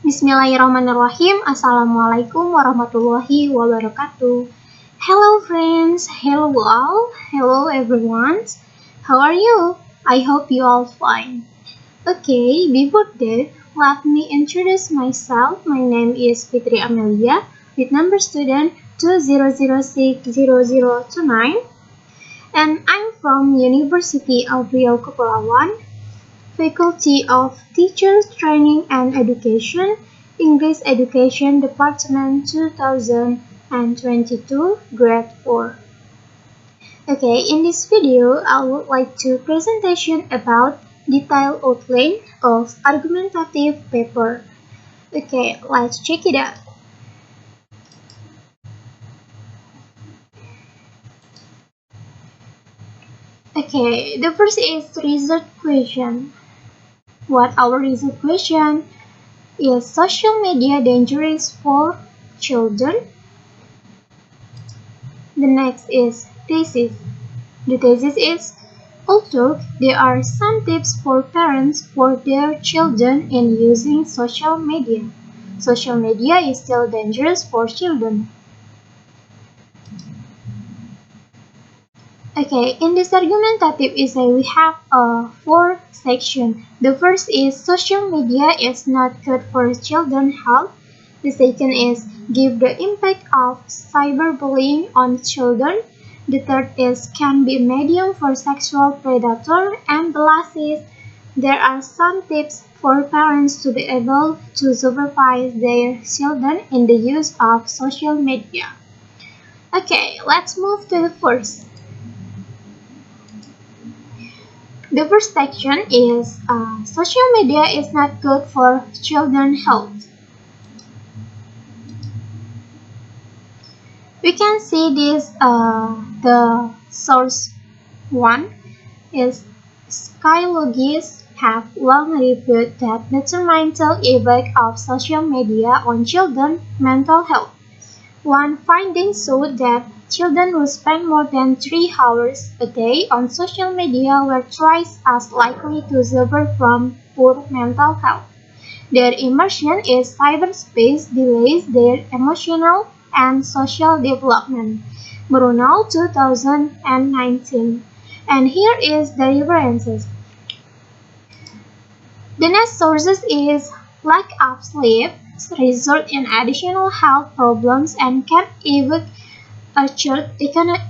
Bismillahirrahmanirrahim. Assalamualaikum warahmatullahi wabarakatuh. Hello friends, hello all, hello everyone. How are you? I hope you all fine. Okay, before that, let me introduce myself. My name is Fitri Amelia, with number student 20060029, and I'm from University of Riau Kepulauan, Faculty of Teacher Training and Education, English Education Department 2022, Grade 4. Okay, in this video, I would like to presentation about detailed outline of argumentative paper. Okay, let's check it out. Okay, the first is research question. What our research question? Is social media dangerous for children? The next is thesis. The thesis is, although there are some tips for parents for their children in using social media is still dangerous for children. Okay, in this argumentative essay we have four sections. The first is social media is not good for children's health. The second is give the impact of cyberbullying on children. The third is can be a medium for sexual predator. And the last is there are some tips for parents to be able to supervise their children in the use of social media. Okay, let's move to the first. The first section is social media is not good for children's health. We can see this, the source 1 is psychologists have long reviewed that detrimental effect of social media on children's mental health. One finding showed that children who spend more than 3 hours a day on social media were twice as likely to suffer from poor mental health. Their immersion in cyberspace delays their emotional and social development. Bruno 2019. And here is the references. The next sources is lack of sleep result in additional health problems and can affect a child's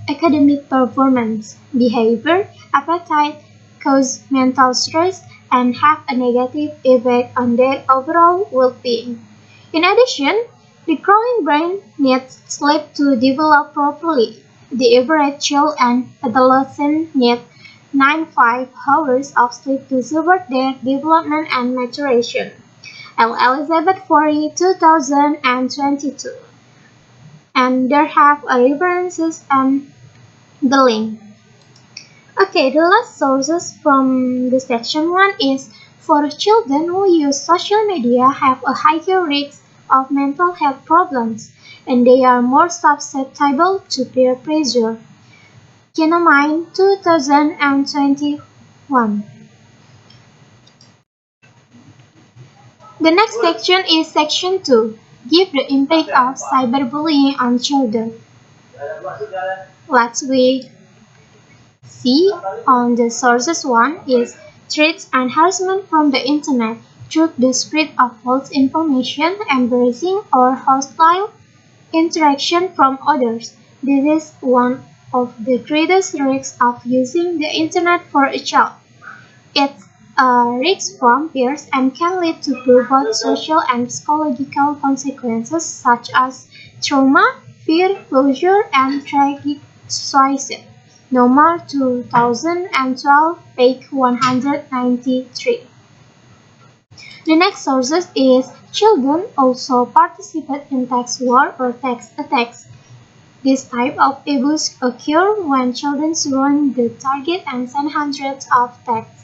academic performance, behavior, appetite, cause mental stress, and have a negative effect on their overall well-being. In addition, the growing brain needs sleep to develop properly. The average child and adolescent need 9-5 hours of sleep to support their development and maturation. L. Elizabeth Forey, 2022. And there have a references and the link. Okay, the last sources from the section 1 is for children who use social media have a higher risk of mental health problems and they are more susceptible to peer pressure. Genomine 2021. The next section is section 2. Give the impact of cyberbullying on children. Let's see on the sources 1 is threats and harassment from the internet through the spread of false information, embarrassing or hostile interaction from others. This is one of the greatest risks of using the internet for a child. It's risk from peers and can lead to both social and psychological consequences such as trauma, fear, closure, and tragic suicide. Nomar 2012, page 193. The next sources is children also participate in text war or text attacks. This type of abuse occurs when children run the target and send hundreds of texts.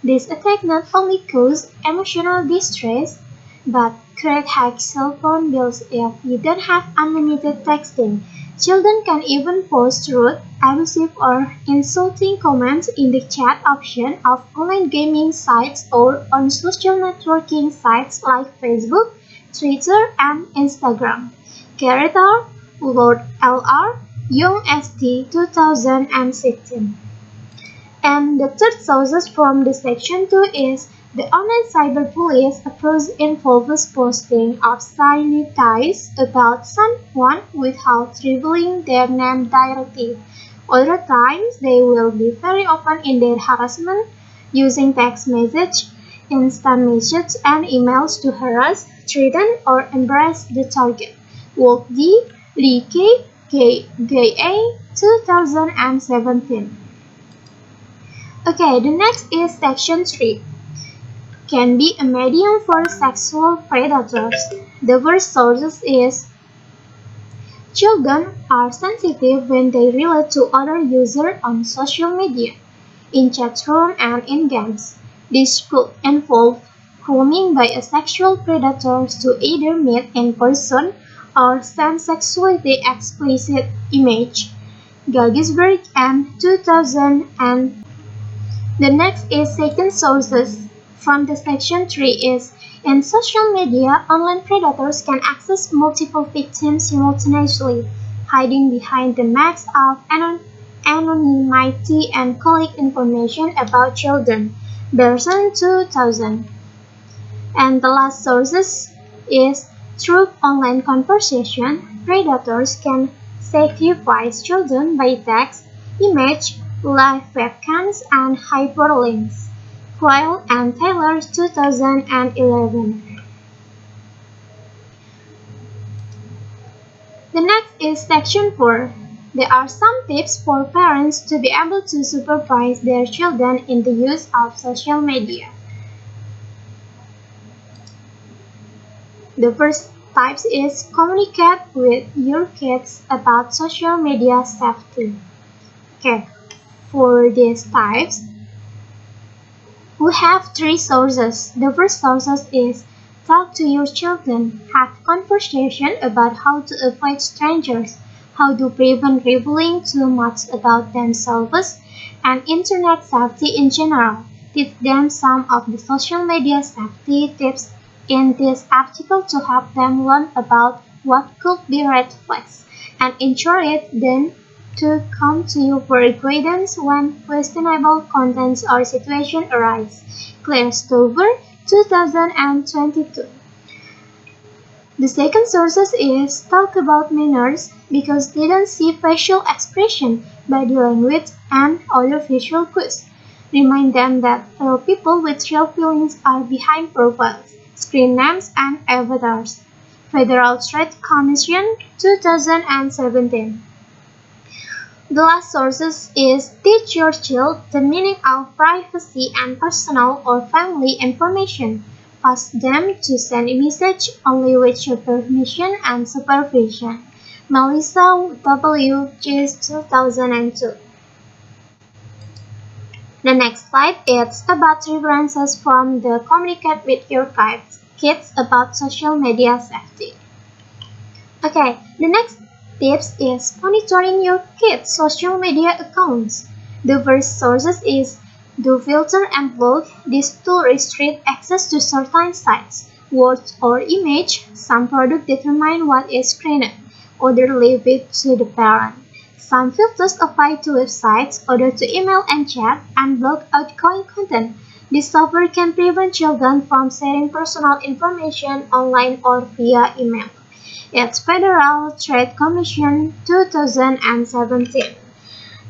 This attack not only causes emotional distress, but create high cell phone bills if you don't have unlimited texting. Children can even post rude, abusive, or insulting comments in the chat option of online gaming sites or on social networking sites like Facebook, Twitter, and Instagram. Creator Lord LR, Young ST 2016. And the third sources from the section 2 is the online cyberpolice approach involves posting of sanitize about someone without revealing their name directly. Other times, they will be very open in their harassment, using text message, instant message, and emails to harass, threaten, or embarrass the target. Wolf D. Lee K. G.A. 2017. Okay, the next is section 3. Can be a medium for sexual predators. The first source is children are sensitive when they relate to other users on social media, in chat room and in games. This could involve grooming by a sexual predator to either meet in person or send sexually explicit image. Gagisberg and 2000 and the next is second sources from the section 3 is in social media, online predators can access multiple victims simultaneously, hiding behind the mask of anonymity and collect information about children. Version 2000. And the last sources is through online conversation, predators can sacrifice children by text, image, live webcams, and hyperlinks. Quayle and Taylor 2011. The next is section 4. There are some tips for parents to be able to supervise their children in the use of social media. The first type is communicate with your kids about social media safety. Okay, for these types, we have three sources. The first source is talk to your children, have conversation about how to avoid strangers, how to prevent revealing too much about themselves, and internet safety in general. Teach them some of the social media safety tips in this article to help them learn about what could be red flags and encourage them to come to you for guidance when questionable contents or situations arise. Claire Stover, 2022. The second source is talk about manners because they don't see facial expression, body language, and other visual cues. Remind them that real people with real feelings are behind profiles, screen names, and avatars. Federal Trade Commission, 2017. The last source is teach your child the meaning of privacy and personal or family information. Ask them to send a message only with your permission and supervision. Melissa W. Chase 2002. The next slide is about references from the Communicate with Your Kids about social media safety. Okay, the next tips is monitoring your kids' social media accounts. The first sources is do filter and block. This tool restricts access to certain sites, words, or image. Some products determine what is screened, others leave it to the parent. Some filters apply to websites, others to email and chat, and block outgoing content. This software can prevent children from sharing personal information online or via email. It's Federal Trade Commission 2017.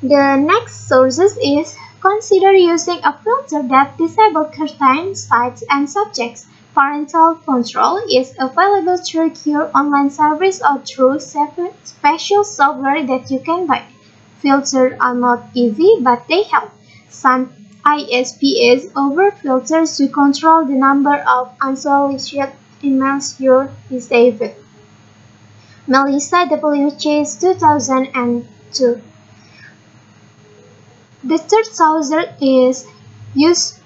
The next sources is consider using a filter that disables certain sites and subjects. Parental control is available through your online service or through special software that you can buy. Filters are not easy, but they help. Some ISPs offer filters to control the number of unsolicited emails you receive. Melissa W. Chase 2002. The third source is use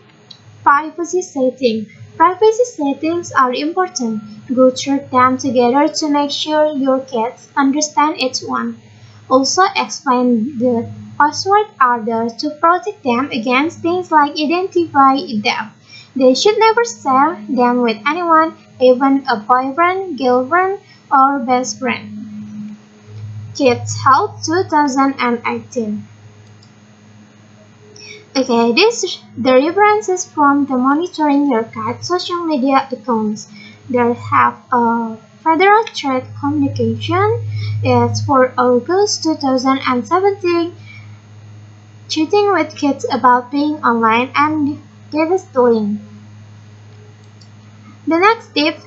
privacy settings. Privacy settings are important. Go through them together to make sure your kids understand each one. Also explain the password are there to protect them against things like identity theft. They should never share them with anyone, even a boyfriend, girlfriend, or best friend. Kids Health 2018. Okay, the references from the monitoring your cat's social media accounts. They have a federal threat communication. It's for August 2017. Cheating with kids about being online and devastating. The next tip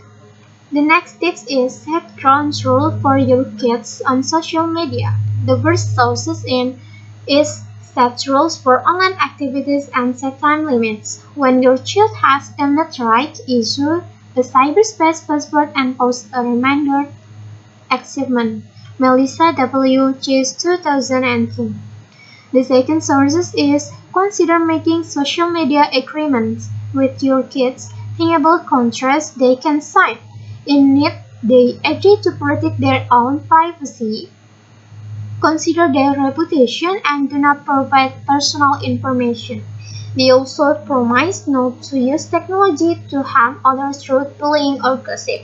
The next tip is set ground rules for your kids on social media. The first sources in is set rules for online activities and set time limits. When your child has a net right, issue a cyberspace password and post a reminder achievement. Melissa W. Chase 2002. The second source is consider making social media agreements with your kids. Think about contracts they can sign. In it, they agree to protect their own privacy, consider their reputation, and do not provide personal information. They also promise not to use technology to harm others through bullying or gossip.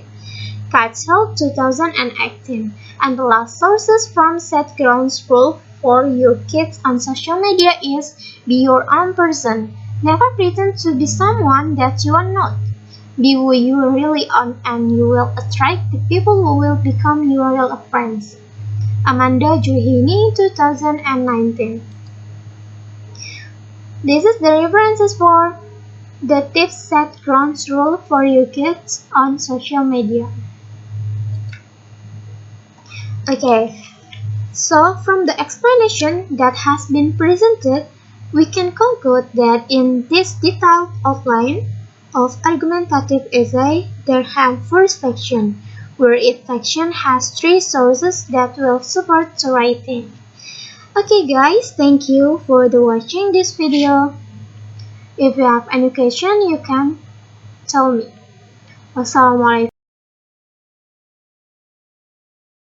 Catchell 2018. And the last sources from Set Grounds Rule for your kids on social media is be your own person. Never pretend to be someone that you are not. Be who you really are and you will attract the people who will become your real friends. Amanda Juhini 2019. This is the references for the tips set grounds rule for your kids on social media. Okay, so from the explanation that has been presented, we can conclude that in this detailed outline of argumentative essay, there have first section, where each section has 3 sources that will support the writing. Okay guys, thank you for watching this video. If you have any question, you can tell me. Wassalamualaikum.